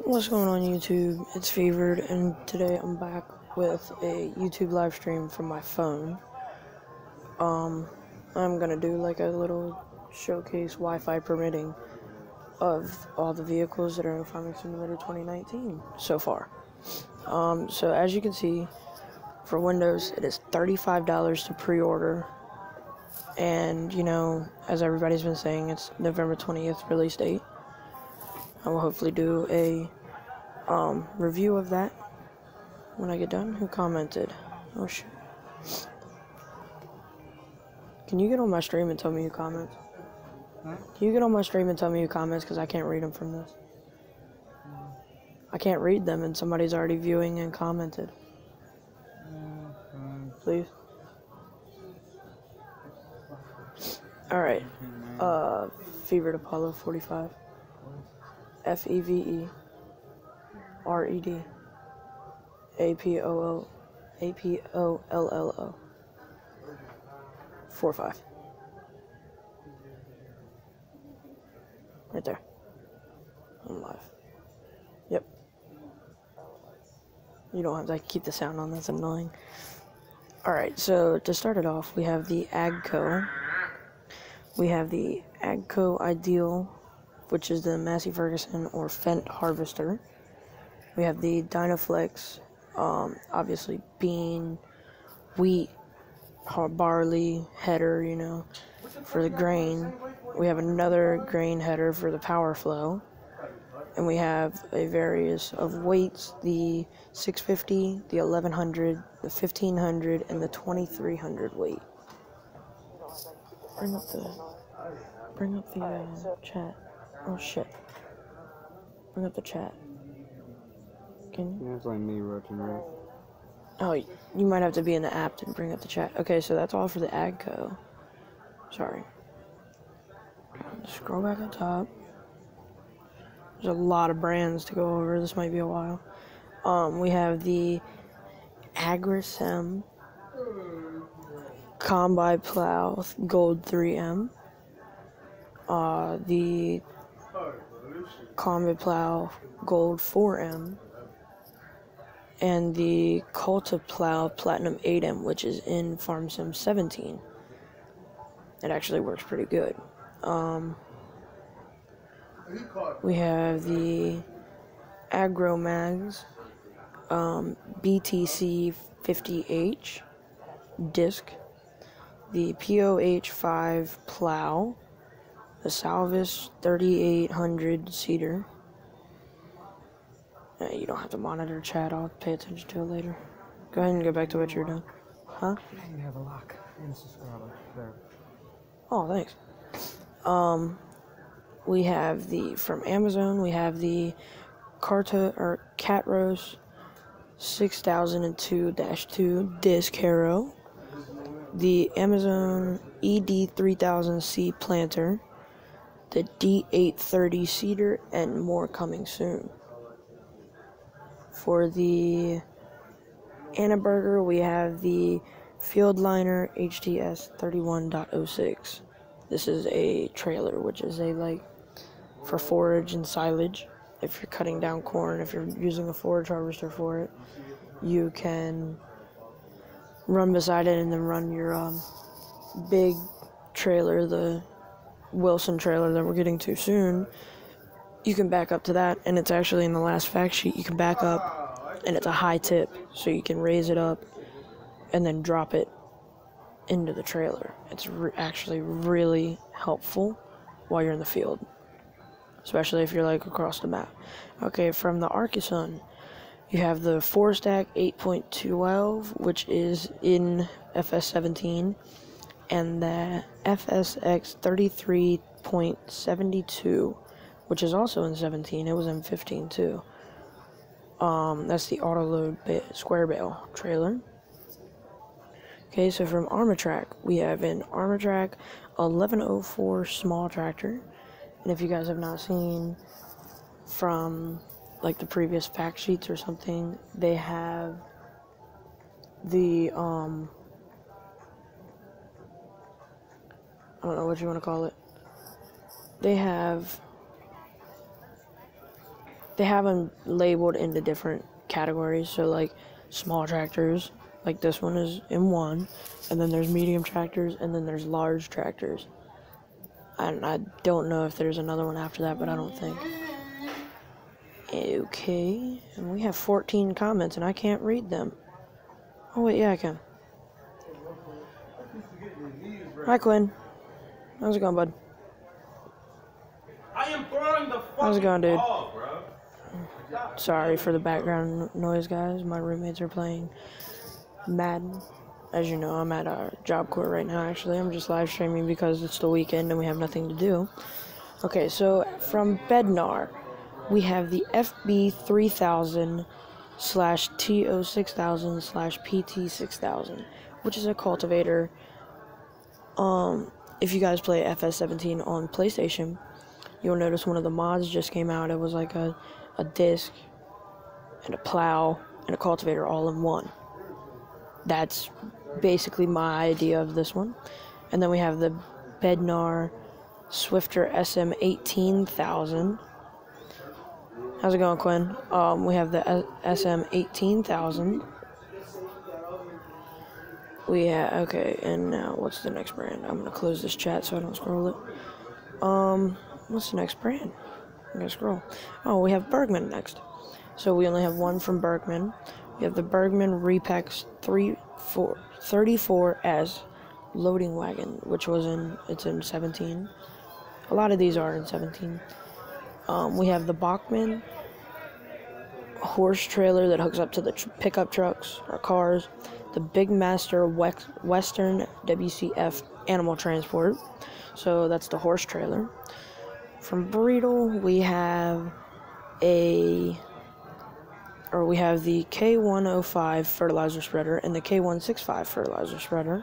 What's going on YouTube? It's Fevered, and today I'm back with a YouTube live stream from my phone. I'm gonna do like a little showcase Wi-Fi permitting of all the vehicles that are in Farming Simulator 2019 so far. So as you can see, for Windows it is $35 to pre-order, and you know, as everybody's been saying, it's November 20th release date. I will hopefully do a review of that when I get done. Who commented? Oh shit. Can you get on my stream and tell me who comments? Huh? Can you get on my stream and tell me who comments, because I can't read them from this. I can't read them and somebody's already viewing and commented. Please. Alright. Fevered Apollo 45. FEVERED APOLLO 45. Right there. I'm live. Yep. You don't have to keep the sound on, that's annoying. Alright, so to start it off, we have the AGCO. We have the AGCO Ideal, which is the Massey Ferguson or Fendt Harvester. We have the Dynaflex, obviously bean, wheat, barley header, you know, for the grain. We have another grain header for the power flow. And we have a various of weights, the 650, the 1100, the 1500, and the 2300 weight. Bring up the chat. Oh shit. Bring up the chat. Can you? Yeah, it's like me roaching, right? Oh, you might have to be in the app to bring up the chat. Okay, so that's all for the AGCO. Sorry. Scroll back up top. There's a lot of brands to go over. This might be a while. We have the Agrisem Combi Plow Gold 3M. The Combi Plow Gold 4M. And the Cultiplow Platinum 8M, which is in Farm Sim 17. It actually works pretty good. We have the Agromags BTC 50H disc, the POH5 plow, the Salvus 3800 seeder. You don't have to monitor chat, I'll pay attention to it later. Go ahead and go back to what you're doing. Huh? You have a lock and a subscriber there. Oh, thanks. We have the, from Amazon, we have the Catros 6002-2 disc harrow, the Amazon ED3000C planter, the D830 seeder, and more coming soon. For the Annaberger, we have the Fieldliner HTS 31.06. This is a trailer, which is a for forage and silage. If you're cutting down corn, if you're using a forage harvester for it, you can run beside it and then run your big trailer, the Wilson trailer that we're getting to soon. You can back up to that, and it's actually in the last fact sheet. You can back up, and it's a high tip, so you can raise it up and then drop it into the trailer. It's actually really helpful while you're in the field, especially if you're like across the map. Okay, from the Arkisun, you have the 4-stack 8.12, which is in FS17, and the FSX 33.72, which is also in 17. It was in 15 too. That's the Autoload square bale trailer. Okay, so from Armatrack, we have an Armatrack 1104 small tractor. And if you guys have not seen from like the previous fact sheets or something, they have the I don't know what you want to call it. They have they have them labeled into different categories. So like small tractors, like this one is in one, and then there's medium tractors, and then there's large tractors. And I don't know if there's another one after that, but I don't think. Okay, and we have 14 comments, and I can't read them. Oh wait, yeah I can. Hi Quinn. How's it going, bud? I am throwing the How's it going, dude? ball, bro. Sorry for the background noise, guys. My roommates are playing Madden. As you know, I'm at our job court right now, actually. I'm just live streaming because it's the weekend and we have nothing to do. Okay, so from Bednar, we have the FB3000/TO6000/PT6000, which is a cultivator. If you guys play FS17 on PlayStation, you'll notice one of the mods just came out. It was like a disc and a plow and a cultivator all in one. That's basically my idea of this one. And then we have the Bednar Swifter SM18000. How's it going, Quinn? We have the SM18000. Okay, and now what's the next brand? I'm gonna close this chat so I don't scroll it. What's the next brand? I'm gonna scroll. Oh, we have Bergman next. So we only have one from Bergman. We have the Bergman Repex 34S loading wagon, which it's in 17. A lot of these are in 17. We have the Bachmann horse trailer that hooks up to the pickup trucks or cars. The Big Master Western WCF animal transport. So that's the horse trailer. From Breedle, we have the K105 fertilizer spreader and the K165 fertilizer spreader.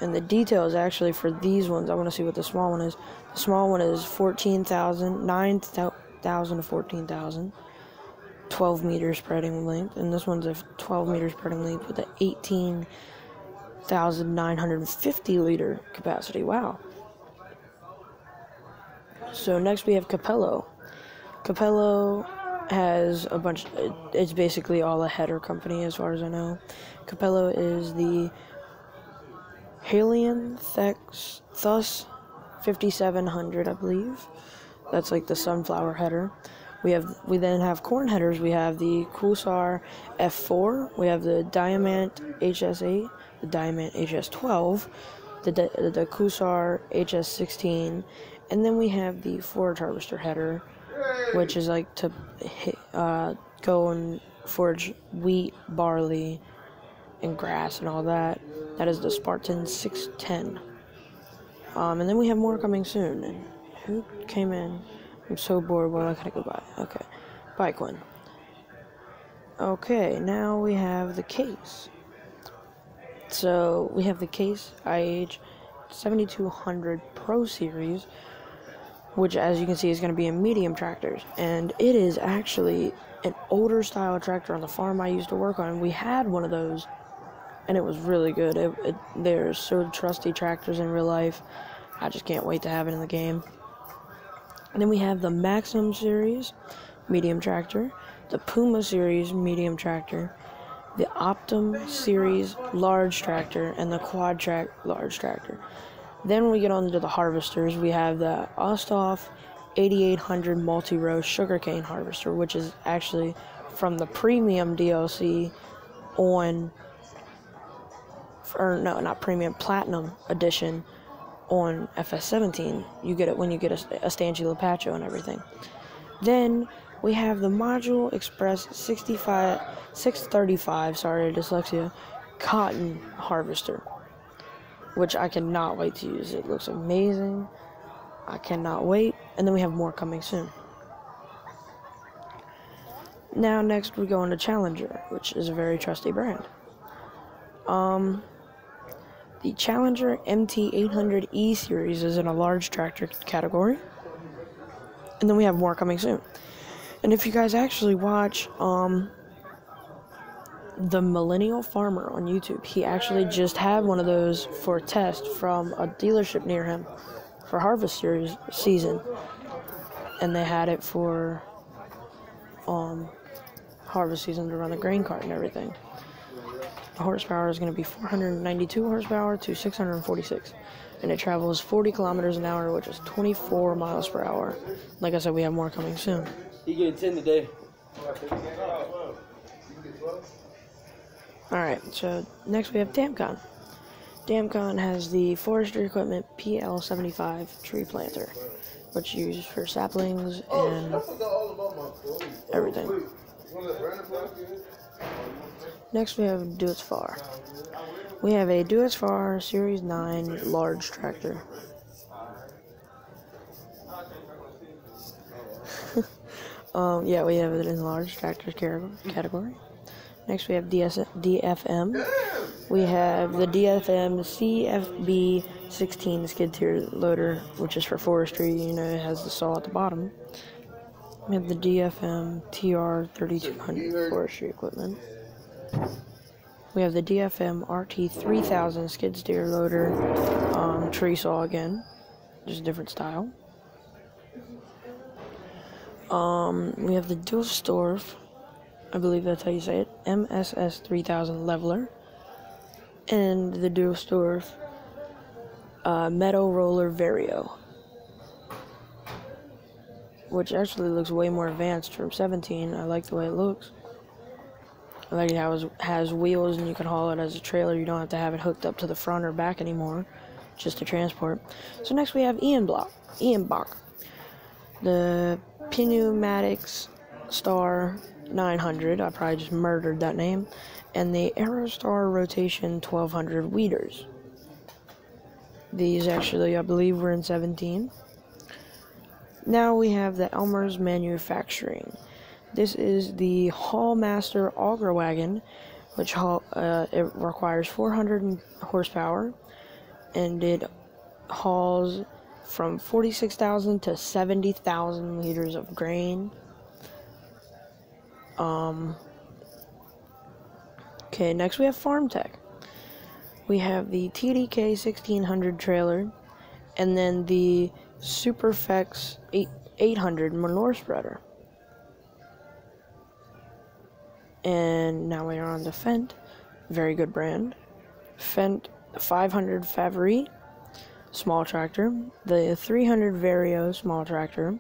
And the details actually for these ones, I want to see what the small one is. The small one is 9,000 to 14,000. 12 meter spreading length, and this one's a 12 meter spreading length with an 18,950 liter capacity. Wow. So next we have Capello. Capello has a bunch, it's basically all a header company as far as I know. Capello is the Halion Thus 5700, I believe. That's like the sunflower header. We then have corn headers. We have the Kusar F4. We have the Diamant HS8, the Diamant HS12, the Kusar HS16, and then we have the forage harvester header, which is like to go and forage wheat, barley, and grass and all that. That is the Spartan 610. And then we have more coming soon. And who came in? I'm so bored. Well, I gotta go by. Okay. Bye, Quinn. Okay, now we have the case. So, we have the case IH 7200 Pro Series, which, as you can see, is going to be in medium tractors. And it is actually an older style tractor on the farm I used to work on. We had one of those, and it was really good. They're so trusty tractors in real life. I just can't wait to have it in the game. And then we have the Maxim Series medium tractor, the Puma Series medium tractor, the Optum Series large tractor, and the Quad Track large tractor. Then we get on to the harvesters. We have the Osthoff 8800 multi-row sugarcane harvester, which is actually from the premium DLC not premium, platinum edition on FS17. You get it when you get a Stanchi Lapacho and everything. Then we have the Module Express 635, sorry, dyslexia, cotton harvester, which I cannot wait to use. It looks amazing. I cannot wait. And then we have more coming soon. Now next we go into Challenger, which is a very trusty brand. The Challenger MT800E series is in a large tractor category. And then we have more coming soon. And if you guys actually watch the Millennial Farmer on YouTube, he actually just had one of those for a test from a dealership near him for harvest season. And they had it for harvest season to run the grain cart and everything. The horsepower is going to be 492 horsepower to 646, and it travels 40 kilometers an hour, which is 24 miles per hour. Like I said, we have more coming soon. You get 10 today. Alright, so next we have Damcon. Damcon has the forestry equipment PL75 tree planter, which is used for saplings and everything. Next we have Do-It-Far. We have a Do-It-Far Series 9 large tractor. Yeah, we have it in large tractor category. Next we have DFM. We have the DFM CFB 16 skid steer loader, which is for forestry. You know, it has the saw at the bottom. We have the DFM TR 3200 forestry equipment. We have the DFM RT 3000 skid steer loader, tree saw again, just a different style. We have the Dusseldorf, I believe that's how you say it, MSS 3000 leveler, and the Dusseldorf Meadow Roller Vario, which actually looks way more advanced from 17. I like the way it looks. I like how it has wheels and you can haul it as a trailer. You don't have to have it hooked up to the front or back anymore, just to transport. So next we have Ian Bach, the Pneumatics Star 900. I probably just murdered that name. And the Aerostar Rotation 1200 weeders. These actually, I believe, were in 17. Now we have the Elmer's Manufacturing. This is the Hallmaster Auger Wagon, which it requires 400 horsepower, and it hauls from 46,000 to 70,000 liters of grain. Okay, next we have Farm Tech. We have the TDK 1600 trailer, and then the Superfex 800 manure spreader. And now we are on the Fendt, very good brand. Fendt 500 Favre small tractor, the 300 Vario small tractor,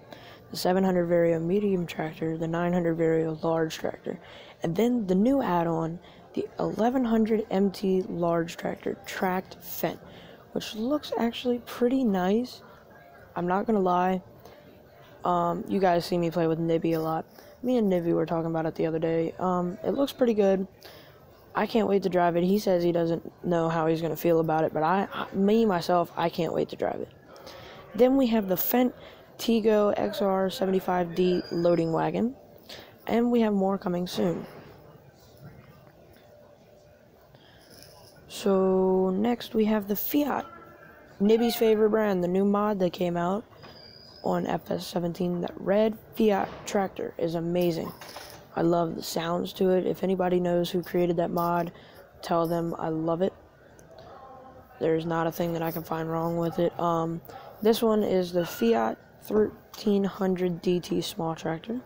the 700 Vario medium tractor, the 900 Vario large tractor, and then the new add-on, the 1100 MT large tractor tracked Fendt, which looks actually pretty nice. I'm not gonna lie. You guys see me play with Nibby a lot. Me and Nibby were talking about it the other day. It looks pretty good. I can't wait to drive it. He says he doesn't know how he's going to feel about it, but myself, I can't wait to drive it. Then we have the Fendt Tego XR75D loading wagon, and we have more coming soon. So next we have the Fiat, Nibby's favorite brand, the new mod that came out on FS17. That red Fiat tractor is amazing. I love the sounds to it. If anybody knows who created that mod, tell them I love it. There's not a thing that I can find wrong with it. This one is the Fiat 1300 DT small tractor.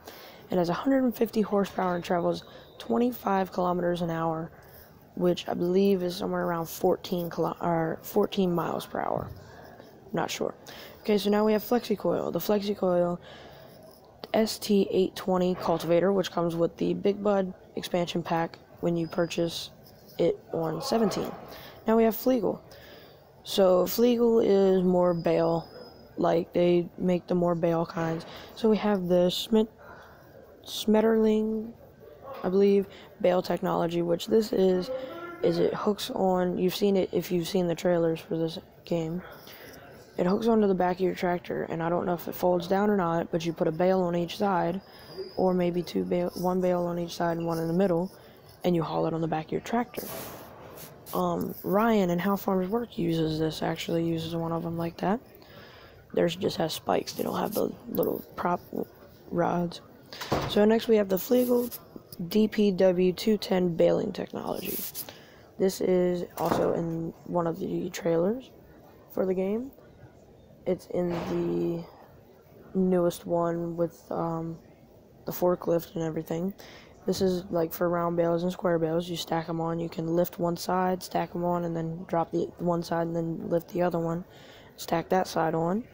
It has 150 horsepower and travels 25 kilometers an hour, which I believe is somewhere around 14 miles per hour. Not sure. Okay, so now we have FlexiCoil. The FlexiCoil ST820 cultivator, which comes with the Big Bud expansion pack when you purchase it on 17. Now we have Flegel. So Flegel is more bale, like they make the more bale kinds. So we have the Schmetterling, I believe, bale technology, which this is it hooks on. You've seen it if you've seen the trailers for this game. It hooks onto the back of your tractor, and I don't know if it folds down or not, but you put a bale on each side, or maybe one bale on each side and one in the middle, and you haul it on the back of your tractor. Ryan and How Farmers Work actually uses one of them like that. Theirs just has spikes. They don't have the little prop rods. So next we have the Flegel DPW210 baling technology. This is also in one of the trailers for the game. It's in the newest one with the forklift and everything. This is like for round bales and square bales. You stack them on. You can lift one side, stack them on, and then drop the one side and then lift the other one. Stack that side on.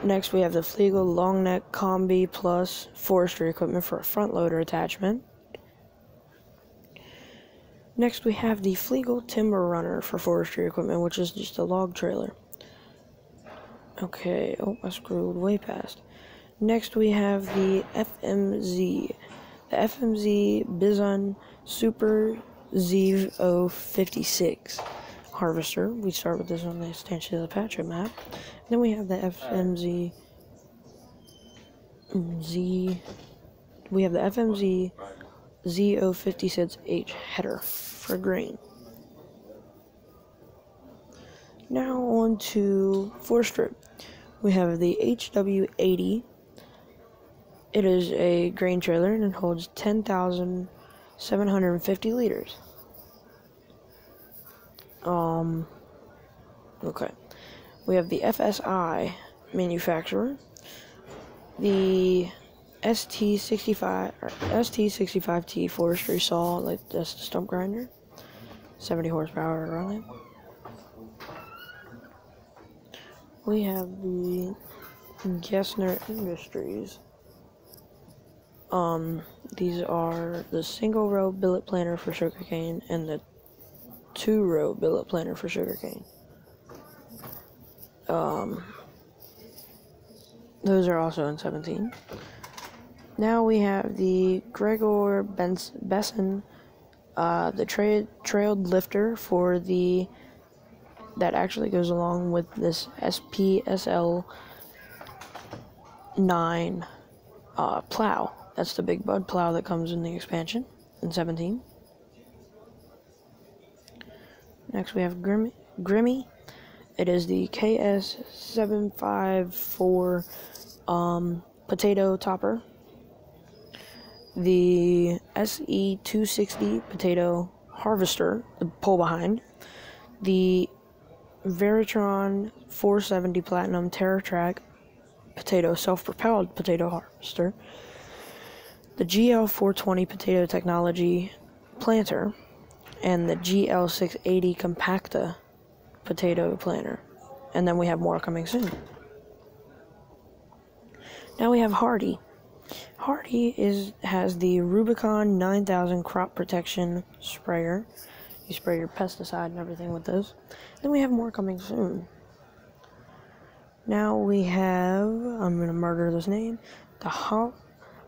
Next we have the Flegel long neck combi plus forestry equipment for a front loader attachment. Next we have the Flegel timber runner for forestry equipment, which is just a log trailer. Okay, oh, I scrolled way past. Next we have the FMZ. The FMZ Bison Super Z 056 harvester. We start with this on the extension of the Patriot map. Then we have the FMZ we have the FMZ Z056H header for grain. Now on to forestry. We have the HW80. It is a grain trailer and it holds 10,750 liters. Okay. We have the FSI manufacturer. The ST65T forestry saw, like that's the stump grinder. 70 horsepower running. We have the Gessner Industries. These are the single row billet planter for sugarcane and the 2-row billet planter for sugarcane. Those are also in 17. Now we have the Gregor Besson, the trailed lifter for the that actually goes along with this SPSL 9 plow. That's the big bud plow that comes in the expansion in 17. Next we have Grimmy. It is the KS754 potato topper. The SE260 potato harvester, the pull behind. The Veritron 470 Platinum TerraTrack potato self-propelled potato harvester. The GL420 potato technology planter. And the GL680 Compacta potato planter. And then we have more coming soon. Now we have Hardy. Hardy has the Rubicon 9000 crop protection sprayer. You spray your pesticide and everything with those. Then we have more coming soon. Now we have, I'm going to murder this name, the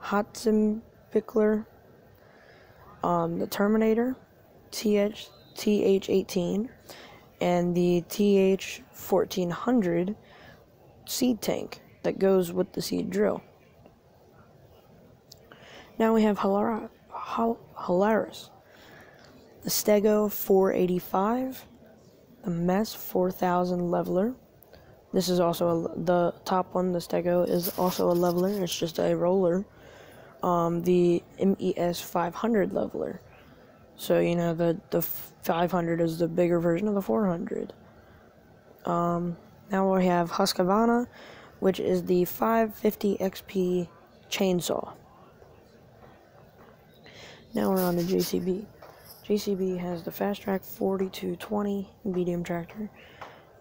Hotzenpickler, the Terminator, TH18, and the TH1400 seed tank that goes with the seed drill. Now we have Holaris, the Stego 485, the Mess 4000 leveler. This is also the top one, the Stego, is also a leveler. It's just a roller. The MES 500 leveler. So, you know, the 500 is the bigger version of the 400. Now we have Husqvarna, which is the 550 XP chainsaw. Now we're on to JCB. JCB has the Fast Track 4220 medium tractor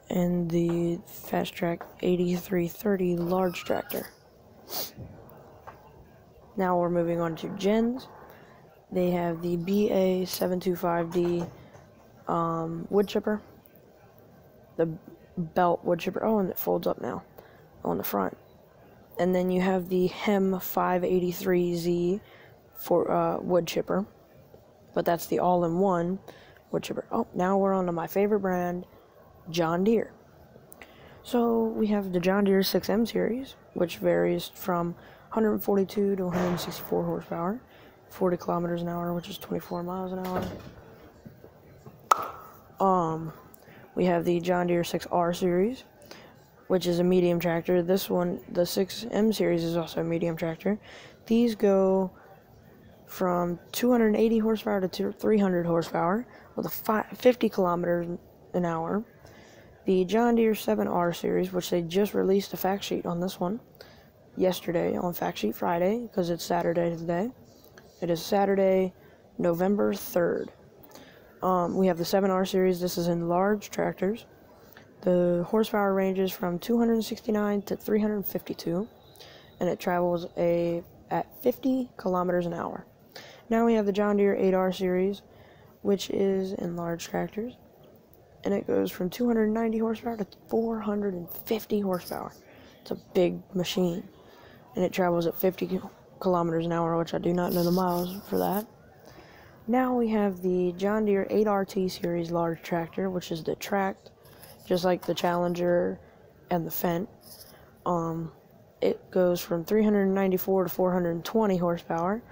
and the Fast Track 8330 large tractor. Now we're moving on to Gens. They have the BA725D wood chipper, the belt wood chipper. Oh, and it folds up now on the front. And then you have the HEM 583Z for wood chipper, but that's the all-in-one wood chipper. Oh, now we're on to my favorite brand, John Deere. So we have the John Deere 6M series, which varies from 142 to 164 horsepower, 40 kilometers an hour, which is 24 miles an hour. We have the John Deere 6R series, which is a medium tractor. This one, the 6M series, is also a medium tractor. These go from 280 horsepower to 300 horsepower with a 50 kilometers an hour. The John Deere 7R series, which they just released a fact sheet on this one, yesterday on Fact Sheet Friday, because it's Saturday today. It is Saturday, November 3rd. We have the 7R series. This is in large tractors. The horsepower ranges from 269 to 352, and it travels at 50 kilometers an hour. Now we have the John Deere 8R series, which is in large tractors, and it goes from 290 horsepower to 450 horsepower. It's a big machine, and it travels at 50 kilometers an hour, which I do not know the miles for that. Now we have the John Deere 8RT series large tractor, which is the tracked, just like the Challenger and the Fendt. It goes from 394 to 420 horsepower,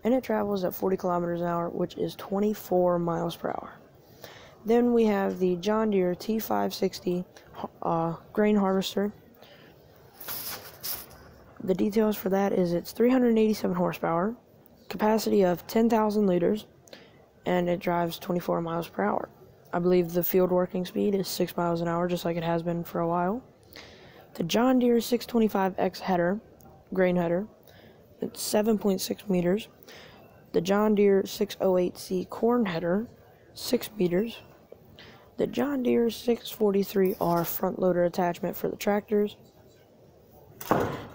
and it travels at 40 kilometers an hour, which is 24 miles per hour. Then we have the John Deere T560 grain harvester. The details for that is it's 387 horsepower, capacity of 10,000 liters, and it drives 24 miles per hour. I believe the field working speed is 6 miles an hour, just like it has been for a while. The John Deere 625X header, grain header, it's 7.6 meters. The John Deere 608C corn header, 6 meters. The John Deere 643R front loader attachment for the tractors.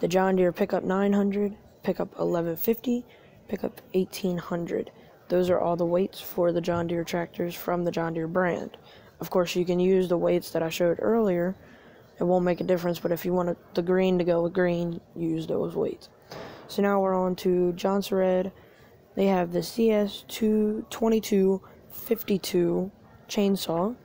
The John Deere Pickup 900, Pickup 1150, Pickup 1800. Those are all the weights for the John Deere tractors from the John Deere brand. Of course, you can use the weights that I showed earlier. It won't make a difference, but if you want the green to go with green, use those weights. So now we're on to Johnson Red. They have the CS2252 chainsaw.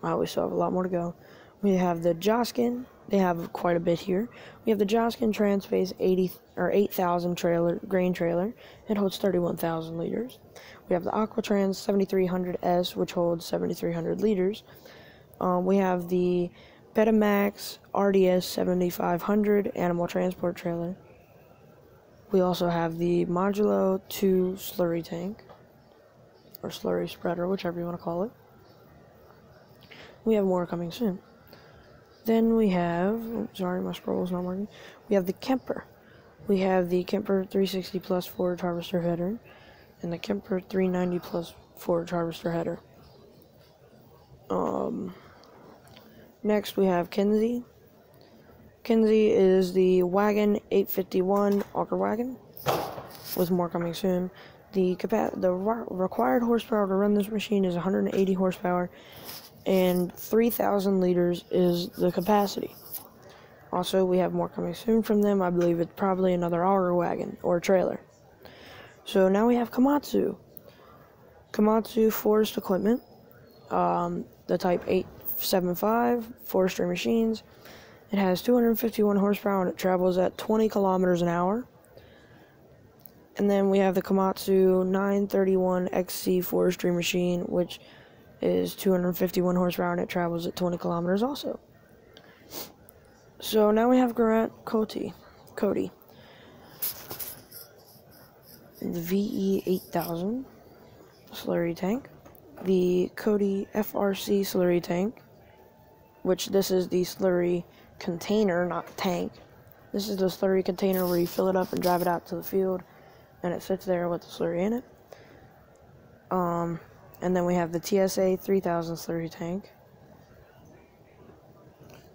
Wow, we still have a lot more to go. We have the Joskin. They have quite a bit here. We have the Joskin Transpace 8,000 grain trailer. It holds 31,000 liters. We have the Aquatrans 7300S, which holds 7,300 liters. We have the Betamax RDS 7500 animal transport trailer. We also have the Modulo 2 slurry tank, or slurry spreader, whichever you want to call it. We have more coming soon. Then we have, sorry, my scroll is not working. We have the Kemper. We have the Kemper 360 Plus forage harvester header, and the Kemper 390 Plus forage harvester header. Next we have Kinsey. Kinsey is the Wagon 851 auger wagon, with more coming soon. The required horsepower to run this machine is 180 horsepower, and 3,000 liters is the capacity. Also, we have more coming soon from them. I believe it's probably another auger wagon or trailer. So now we have Komatsu. Komatsu forest equipment, the Type 875 forestry machines. It has 251 horsepower and it travels at 20 kilometers an hour. And then we have the Komatsu 931 XC forestry machine, which is 251 horsepower and it travels at 20 kilometers also. So now we have Grant Cody, the VE 8000 slurry tank, the Cody FRC slurry tank, which this is the slurry container, not tank. This is the slurry container where you fill it up and drive it out to the field, and it sits there with the slurry in it. And then we have the TSA 3000 slurry tank.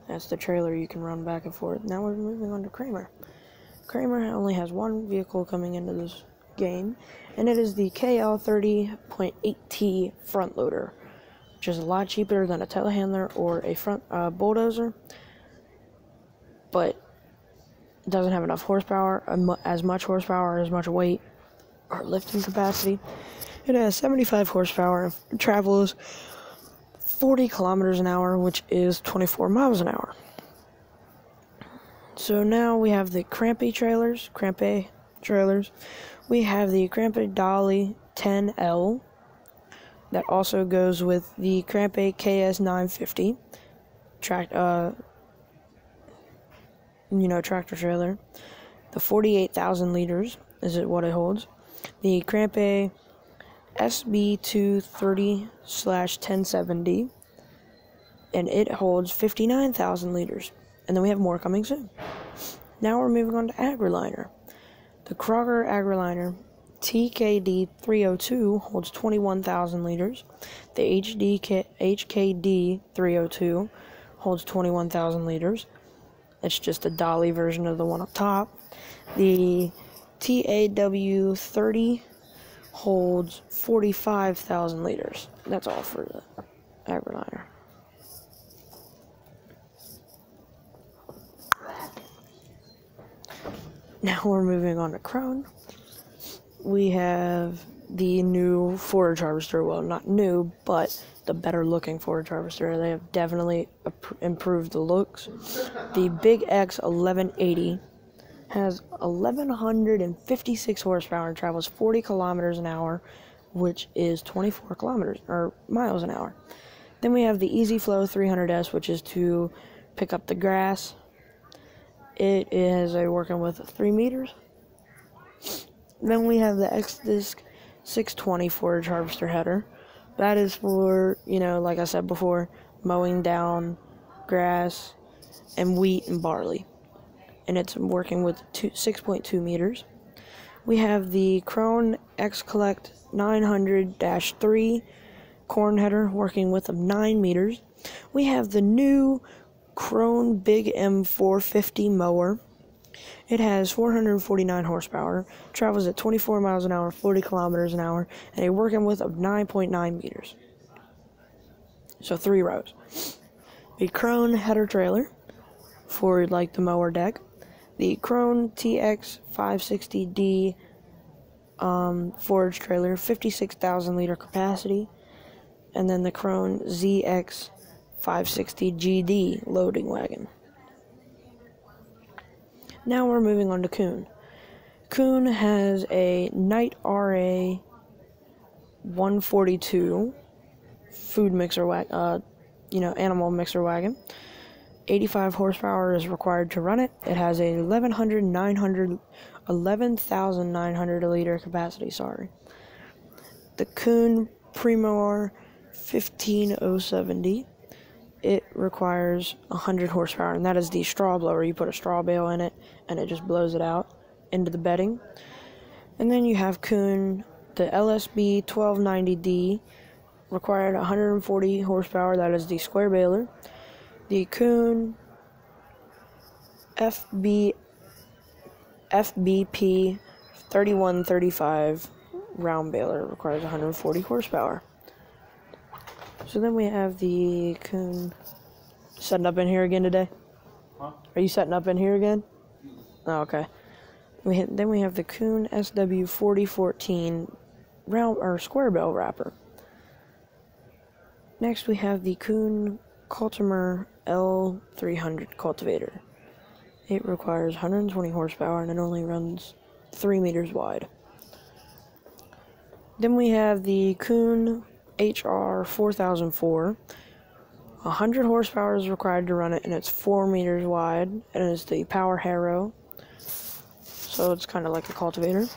That's the trailer you can run back and forth. Now we're moving on to Kramer. Kramer only has one vehicle coming into this game, and it is the KL30.8T front loader, which is a lot cheaper than a telehandler or a front bulldozer, but it doesn't have enough horsepower, as much horsepower, as much weight, or lifting capacity. It has 75 horsepower and travels 40 kilometers an hour, which is 24 miles an hour. So now we have the Crampy trailers. We have the Crampy Dolly 10L. That also goes with the Crampy KS950 tractor trailer. The 48,000 liters is what it holds. The Crampy SB230/1070, and it holds 59,000 liters. And then we have more coming soon. Now we're moving on to AgriLiner. The Kroger AgriLiner TKD 302 holds 21,000 liters. The HKD 302 holds 21,000 liters. It's just a dolly version of the one up top. The TAW 30 holds 45,000 liters. That's all for the AgriLiner. Now we're moving on to Krone. We have the new forage harvester. Well, not new, but the better looking forage harvester. They have definitely improved the looks. The Big X 1180 has 1,156 horsepower and travels 40 kilometers an hour, which is 24 kilometers or miles an hour. Then we have the Easy Flow 300S, which is to pick up the grass. It is working with 3 meters. Then we have the X-Disc 620 forage harvester header. That is for, like I said before, mowing down grass and wheat and barley. And it's working with 6.2 meters. We have the Krone X-Collect 900-3 corn header working with 9 meters. We have the new Krone Big M 450 mower. It has 449 horsepower, travels at 24 miles an hour, 40 kilometers an hour, and a working width of 9.9 meters. So 3 rows. The Krone header trailer for the mower deck. The Krone TX 560D forage trailer, 56,000 liter capacity. And then the Krone ZX 560 GD loading wagon. Now we're moving on to Kuhn. Kuhn has a Knight RA 142 food mixer wagon, animal mixer wagon. 85 horsepower is required to run it. It has a 11,900 liter capacity, The Kuhn Primor 15070. It requires 100 horsepower, and that is the straw blower. You put a straw bale in it, and it just blows it out into the bedding. And then you have Kuhn, the LSB 1290D, required 140 horsepower. That is the square baler. The Kuhn FBP 3135 round baler requires 140 horsepower. So then we have the Kuhn setting up in here again today. Huh? Are you setting up in here again? Oh, okay. Then we have the Kuhn SW 4014 round or square bale wrapper. Next we have the Kuhn Cultimer L300 cultivator. It requires 120 horsepower and it only runs 3 meters wide. Then we have the Kuhn HR 4004. 100 horsepower is required to run it, and it's 4 meters wide, and it's the power harrow, so it's kind of like a cultivator.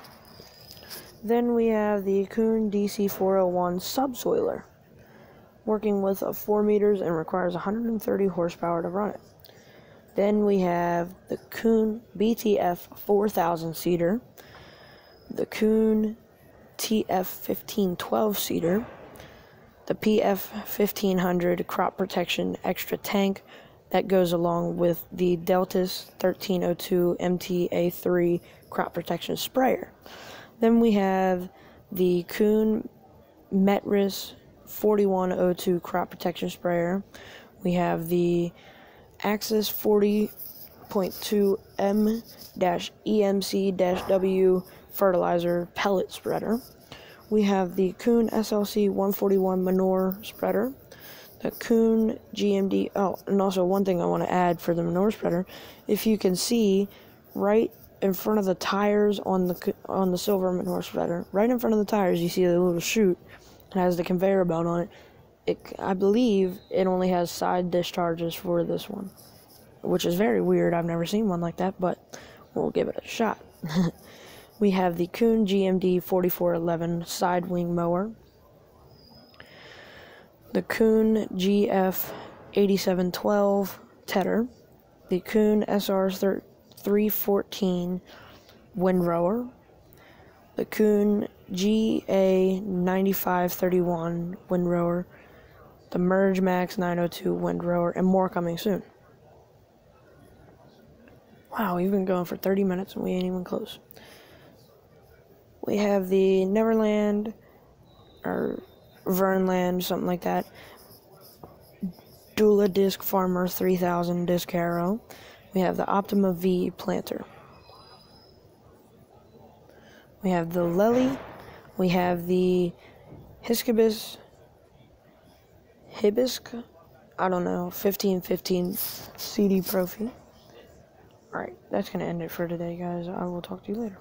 Then we have the Kuhn DC 401 subsoiler, working with 4 meters and requires 130 horsepower to run it. Then we have the Kuhn BTF 4000 seeder, the Kuhn TF 1512 seeder, the PF 1500 crop protection extra tank that goes along with the Deltas 1302 MTA3 crop protection sprayer. Then we have the Kuhn Metris 4102 crop protection sprayer. We have the Axis 40.2 M-EMC-W fertilizer pellet spreader. We have the Kuhn SLC 141 manure spreader, the Kuhn GMD. Oh, and also one thing I want to add for the manure spreader, if you can see right in front of the tires on the silver manure spreader, right in front of the tires, you see a little chute. It has the conveyor belt on it. I believe it only has side discharges for this one, which is very weird. I've never seen one like that, but we'll give it a shot. We have the Kuhn GMD 4411 side wing mower, the Kuhn GF 8712 tedder, the Kuhn SR 314 Windrower, the Kuhn GA9531 Windrower, the Merge Max 902 Windrower, and more coming soon. Wow, we've been going for 30 minutes and we ain't even close. We have the Neverland, or Vernland, something like that, Dula Disc Farmer 3000 Disc Harrow. We have the Optima V Planter. We have the Lely. We have the Hibiscus, I don't know, 1515 CD Profi. Alright, that's going to end it for today, guys. I will talk to you later.